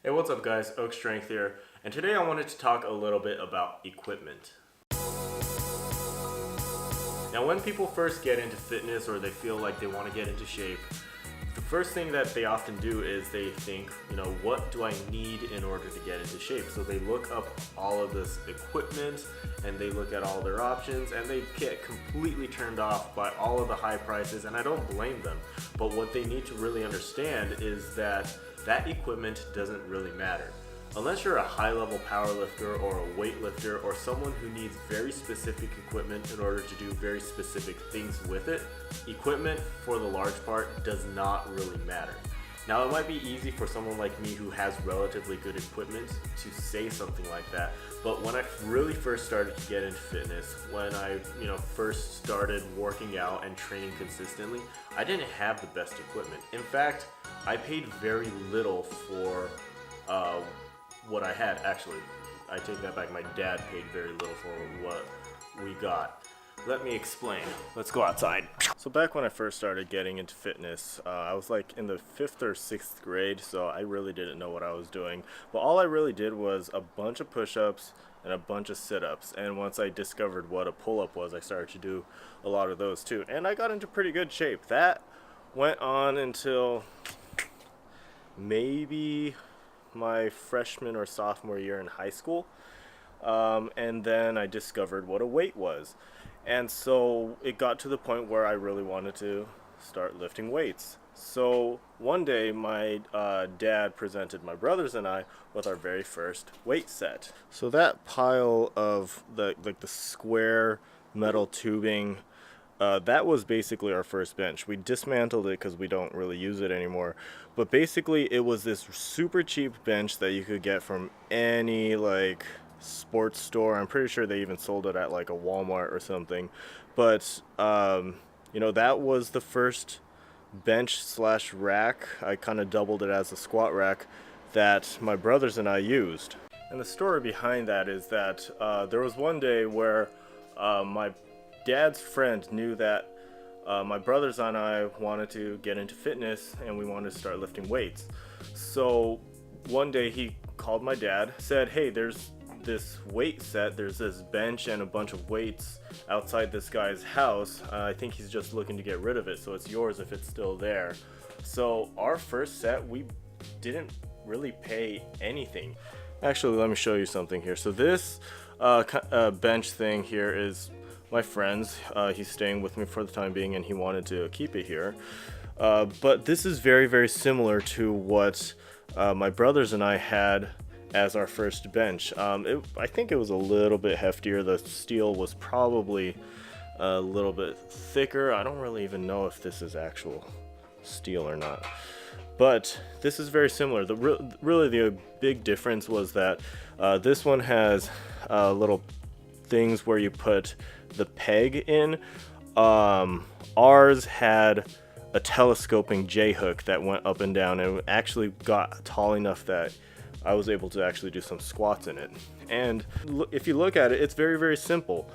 Hey, what's up guys? Oak Strength here, and today I wanted to talk a little bit about equipment. Now when people first get into fitness or they feel like they want to get into shape, the first thing that they often do is they think, what do I need in order to get into shape? So they look up all of this equipment and they look at all their options and they get completely turned off by all of the high prices, and I don't blame them. But what they need to really understand is that equipment doesn't really matter. Unless you're a high-level powerlifter or a weightlifter or someone who needs very specific equipment in order to do very specific things with it, equipment for the large part does not really matter. Now it might be easy for someone like me who has relatively good equipment to say something like that, but when I really first started to get into fitness, when I first started working out and training consistently, I didn't have the best equipment. In fact, I paid very little for what I had. Actually, I take that back, my dad paid very little for what we got. Let me explain. Let's go outside. So back when I first started getting into fitness, I was like in the 5th or 6th grade, so I really didn't know what I was doing. But all I really did was a bunch of push-ups and a bunch of sit-ups. And once I discovered what a pull-up was, I started to do a lot of those too. And I got into pretty good shape. That went on until maybe my freshman or sophomore year in high school. And then I discovered what a weight was. And so it got to the point where I really wanted to start lifting weights. So one day my dad presented my brothers and I with our very first weight set. So that pile of the square metal tubing, that was basically our first bench. We dismantled it because we don't really use it anymore. But basically it was this super cheap bench that you could get from any sports store. I'm pretty sure they even sold it at like a Walmart or something. But that was the first bench slash rack. I kind of doubled it as a squat rack that my brothers and I used. And the story behind that is that there was one day where my dad's friend knew that my brothers and I wanted to get into fitness and we wanted to start lifting weights. So one day he called my dad, said, hey, there's this weight set, there's this bench and a bunch of weights outside this guy's house. I think he's just looking to get rid of it, so it's yours if it's still there. So our first set, we didn't really pay anything. Actually, let me show you something here. So this bench thing here is my friend's. He's staying with me for the time being and he wanted to keep it here. But this is very, very similar to what my brothers and I had as our first bench. I think it was a little bit heftier. The steel was probably a little bit thicker. I don't really even know if this is actual steel or not. But this is very similar. Really the big difference was that this one has little things where you put the peg in. Ours had a telescoping J-hook that went up and down, and it actually got tall enough that I was able to actually do some squats in it. And if you look at it, it's very, very simple.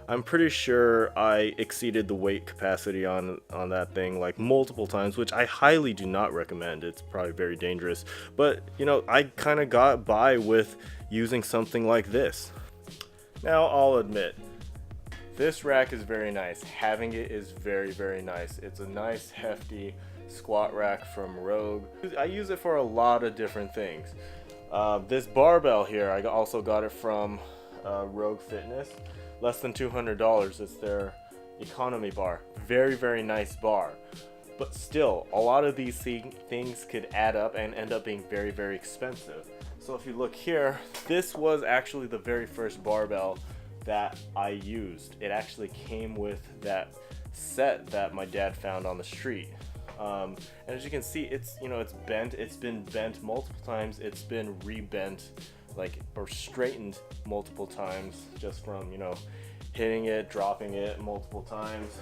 I'm pretty sure I exceeded the weight capacity on that thing like multiple times, which I highly do not recommend. It's probably very dangerous. But, I kind of got by with using something like this. Now, I'll admit, this rack is very nice. Having it is very, very nice. It's a nice, hefty squat rack from Rogue. I use it for a lot of different things. This barbell here, I also got it from Rogue Fitness. Less than $200. It's their economy bar. Very, very nice bar. But still, a lot of these things could add up and end up being very, very expensive. So if you look here, this was actually the very first barbell that I used. It actually came with that set that my dad found on the street. And as you can see, it's it's bent. It's been bent multiple times. It's been rebent, or straightened multiple times, just from hitting it, dropping it multiple times.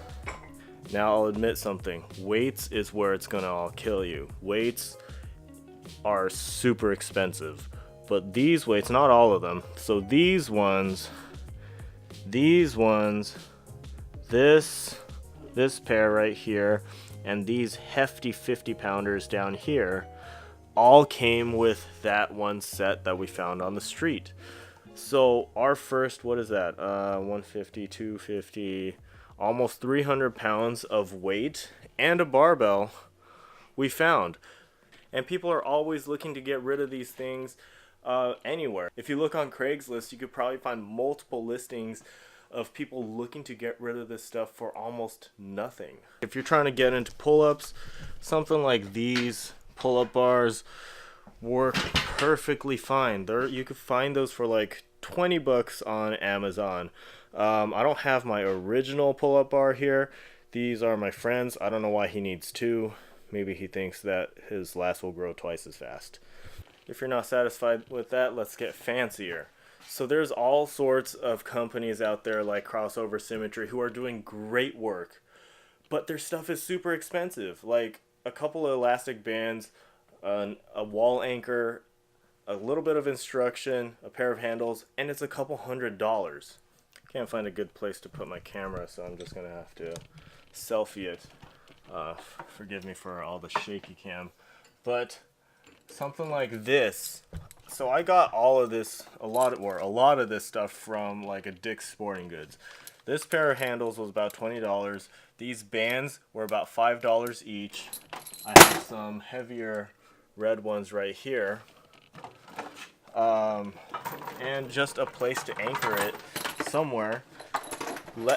Now I'll admit something. Weights is where it's gonna all kill you. Weights are super expensive, but these weights, not all of them. So these ones, this pair right here, and these hefty 50-pounders down here, all came with that one set that we found on the street. So our first, what is that? 150, 250, almost 300 pounds of weight and a barbell we found. And people are always looking to get rid of these things anywhere. If you look on Craigslist, you could probably find multiple listings of people looking to get rid of this stuff for almost nothing. If you're trying to get into pull-ups, something like these pull-up bars work perfectly fine. You could find those for like 20 bucks on Amazon. I don't have my original pull-up bar here. These are my friends. I don't know why he needs two. Maybe he thinks that his last will grow twice as fast. If you're not satisfied with that, let's get fancier. So there's all sorts of companies out there like Crossover Symmetry who are doing great work, but their stuff is super expensive. Like a couple of elastic bands, a wall anchor, a little bit of instruction, a pair of handles, and it's a couple $100s. Can't find a good place to put my camera, so I'm just gonna have to selfie it. Forgive me for all the shaky cam, but something like this. So I got all of this, a lot of this stuff from like a Dick's Sporting Goods. This pair of handles was about $20. These bands were about $5 each. I have some heavier red ones right here, and just a place to anchor it somewhere.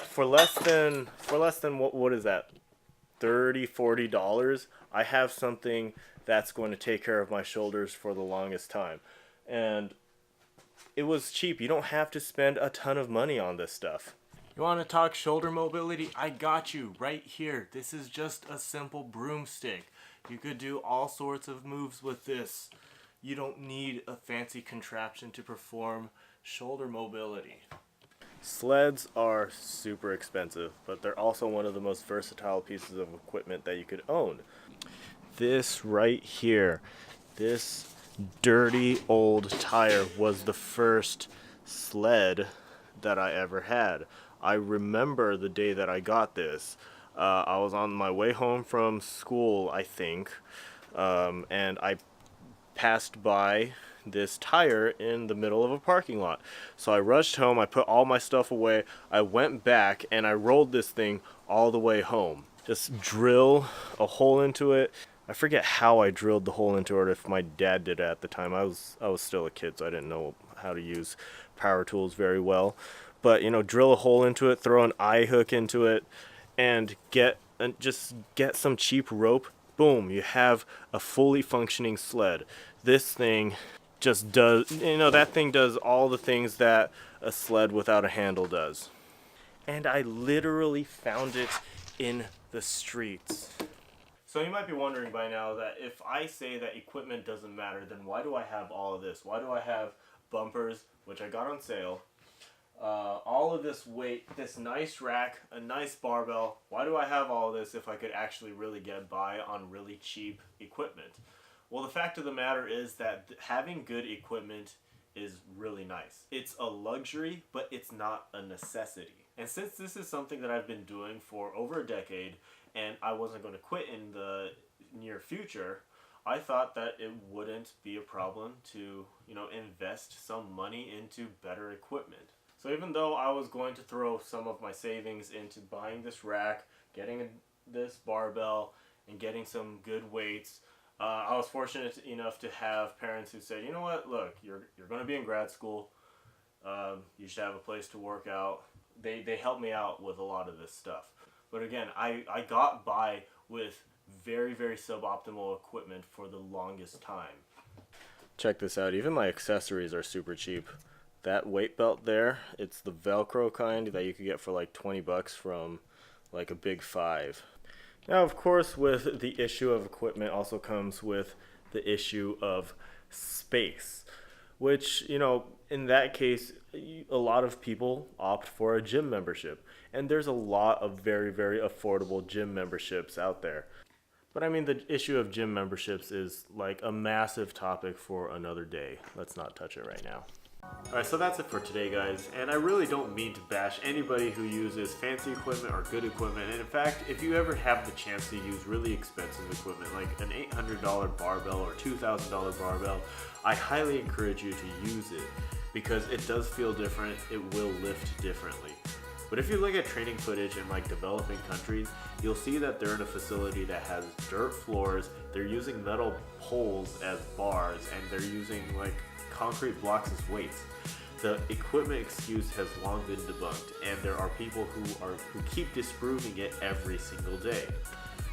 For less than what is that? $30-$40, I have something that's going to take care of my shoulders for the longest time. And it was cheap. You don't have to spend a ton of money on this stuff. You want to talk shoulder mobility? I got you right here. This is just a simple broomstick. You could do all sorts of moves with this. You don't need a fancy contraption to perform shoulder mobility. Sleds are super expensive, but they're also one of the most versatile pieces of equipment that you could own. This right here, this dirty old tire was the first sled that I ever had. I remember the day that I got this. I was on my way home from school, I think, and I passed by this tire in the middle of a parking lot. So I rushed home, I put all my stuff away, I went back, and I rolled this thing all the way home. Just drill a hole into it. I forget how I drilled the hole into it, if my dad did it at the time. I was still a kid, so I didn't know how to use power tools very well. But, you know, drill a hole into it, throw an eye hook into it, and just get some cheap rope. Boom, you have a fully functioning sled. This thing just does, that thing does all the things that a sled without a handle does. And I literally found it in the streets. So you might be wondering by now that if I say that equipment doesn't matter, then why do I have all of this? Why do I have bumpers, which I got on sale, all of this weight, this nice rack, a nice barbell? Why do I have all of this if I could actually really get by on really cheap equipment? Well, the fact of the matter is that having good equipment is really nice. It's a luxury, but it's not a necessity. And since this is something that I've been doing for over a decade, and I wasn't going to quit in the near future, I thought that it wouldn't be a problem to, invest some money into better equipment. So even though I was going to throw some of my savings into buying this rack, getting this barbell, and getting some good weights, I was fortunate enough to have parents who said, you know what, look, you're going to be in grad school, you should have a place to work out. They helped me out with a lot of this stuff. But again, I got by with very, very suboptimal equipment for the longest time. Check this out, even my accessories are super cheap. That weight belt there, it's the Velcro kind that you could get for like 20 bucks from like a Big Five. Now, of course, with the issue of equipment also comes with the issue of space, which, in that case, a lot of people opt for a gym membership. And there's a lot of very, very affordable gym memberships out there. But I mean, the issue of gym memberships is like a massive topic for another day. Let's not touch it right now. Alright, so that's it for today, guys, and I really don't mean to bash anybody who uses fancy equipment or good equipment, and in fact, if you ever have the chance to use really expensive equipment like an $800 barbell or $2,000 barbell, I highly encourage you to use it, because it does feel different, it will lift differently. But if you look at training footage in like developing countries, you'll see that they're in a facility that has dirt floors, they're using metal poles as bars, and they're using like concrete blocks as weights. The equipment excuse has long been debunked, and there are people who keep disproving it every single day.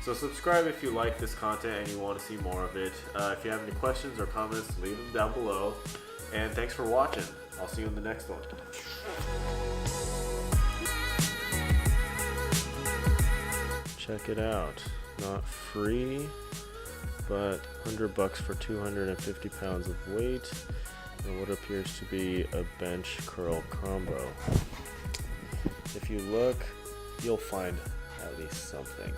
So subscribe if you like this content and you want to see more of it. If you have any questions or comments, leave them down below. And thanks for watching. I'll see you in the next one. Check it out. Not free, but $100 for 250 pounds of weight and what appears to be a bench curl combo. If you look, you'll find at least something.